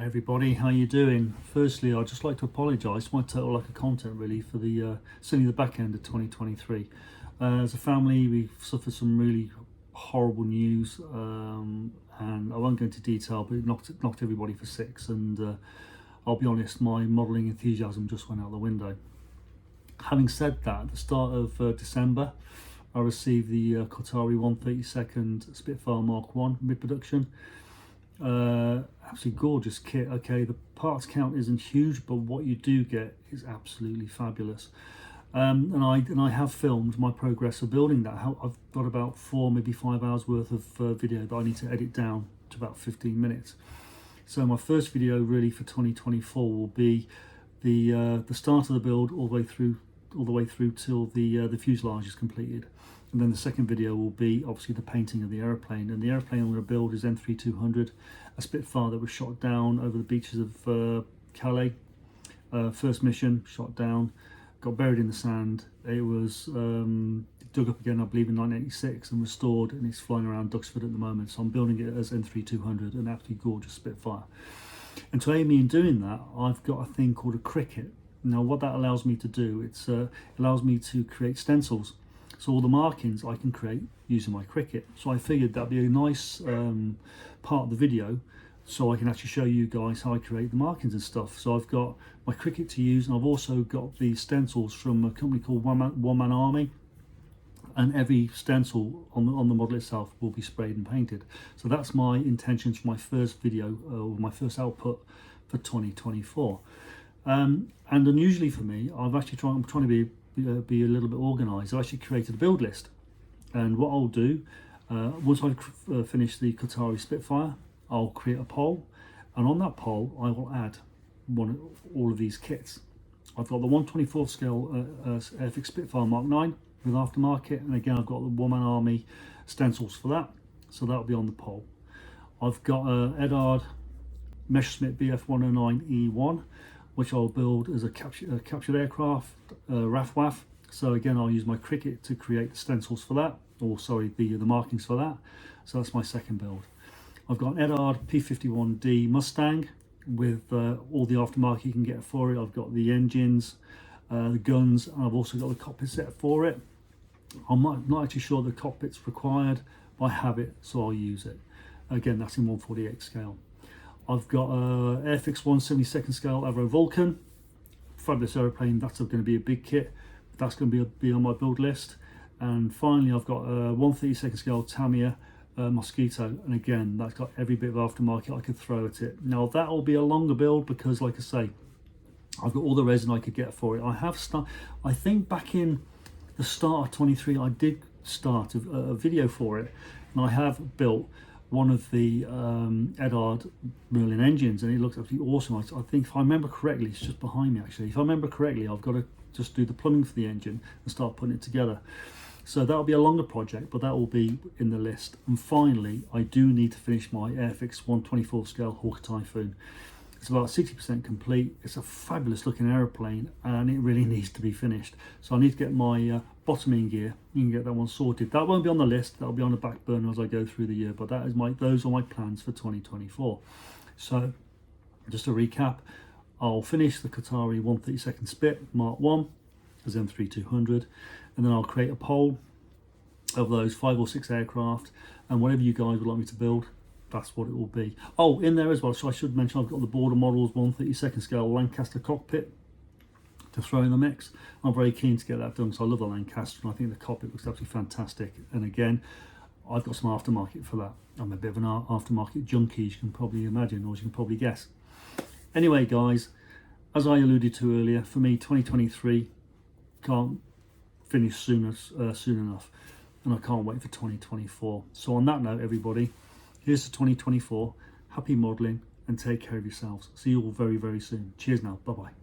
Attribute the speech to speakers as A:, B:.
A: Hi everybody, how you doing? Firstly, I'd just like to apologise for my total lack of content really for the certainly the back end of 2023. As a family, we've suffered some really horrible news, and I won't go into detail, but it knocked everybody for six. And I'll be honest, my modelling enthusiasm just went out the window. Having said that, at the start of December, I received the Qatari 132nd Spitfire Mk.IX mid-production. Absolutely gorgeous kit. Okay, the parts count isn't huge, but what you do get is absolutely fabulous. And I have filmed my progress of building that. I've got about 4, maybe 5 hours worth of video that I need to edit down to about 15 minutes. So my first video really for 2024 will be the start of the build all the way through till the fuselage is completed. And then the second video will be obviously the painting of the aeroplane. And the aeroplane I'm going to build is N3200, a Spitfire that was shot down over the beaches of Calais. First mission, shot down, got buried in the sand. It was dug up again, I believe, in 1986 and restored, and it's flying around Duxford at the moment. So I'm building it as N3200, an absolutely gorgeous Spitfire. And to aid me in doing that, I've got a thing called a Cricut. Now what that allows me to do, it allows me to create stencils. So all the markings I can create using my Cricut. So I figured that'd be a nice part of the video, so I can actually show you guys how I create the markings and stuff. So I've got my Cricut to use, and I've also got the stencils from a company called One Man Army. And every stencil on the model itself will be sprayed and painted. So that's my intentions for my first video, or my first output for 2024. And unusually for me, I'm trying to be a little bit organised. I actually created a build list, and what I'll do once I finish the Qatari Spitfire, I'll create a poll, and on that poll I will add all of these kits. I've got the 1/24 scale Airfix Spitfire Mk.IX with aftermarket, and again I've got the One Man Army stencils for that, so that'll be on the poll. I've got Eduard BF109 E-1, which I'll build as a captured aircraft, RafWaffe. So again, I'll use my Cricut to create the stencils for that, or sorry, the markings for that. So that's my second build. I've got an Eduard P-51D Mustang with all the aftermarket you can get for it. I've got the engines, the guns, and I've also got the cockpit set for it. I'm not actually sure the cockpit's required, but I have it, so I'll use it. Again, that's in 1/48 scale. I've got Airfix 1/72nd scale Avro Vulcan, fabulous aeroplane. That's going to be a big kit. That's going to be on my build list. And finally, I've got a 1/32nd scale Tamiya Mosquito, and again, that's got every bit of aftermarket I could throw at it. Now that will be a longer build because, like I say, I've got all the resin I could get for it. I think back in the start of 23, I did start a video for it, and I have built one of the Eduard Merlin engines, and it looks absolutely awesome. I think, if I remember correctly, it's just behind me actually. If I remember correctly, I've got to just do the plumbing for the engine and start putting it together. So that'll be a longer project, but that will be in the list. And finally, I do need to finish my Airfix 1/24 scale Hawker Typhoon. It's about 60% complete. It's a fabulous looking aeroplane, and it really needs to be finished. So I need to get my bottoming gear. You can get that one sorted. That won't be on the list. That'll be on the back burner as I go through the year. But those are my plans for 2024. So just to recap, I'll finish the Qatari 1/32nd Spit Mk.IX as N3200, and then I'll create a poll of those 5 or 6 aircraft, and whatever you guys would like me to build, that's what it will be. Oh, in there as well, so I should mention I've got the Border Models 1/32nd scale Lancaster cockpit to throw in the mix. I'm very keen to get that done, so I love the Lancaster, and I think the cockpit looks absolutely fantastic. And again, I've got some aftermarket for that. I'm a bit of an aftermarket junkie, as you can probably imagine, or as you can probably guess. Anyway, guys, as I alluded to earlier, for me, 2023 can't finish soon enough, and I can't wait for 2024. So on that note, everybody, here's to 2024. Happy modelling, and take care of yourselves. See you all very, very soon. Cheers now. Bye-bye.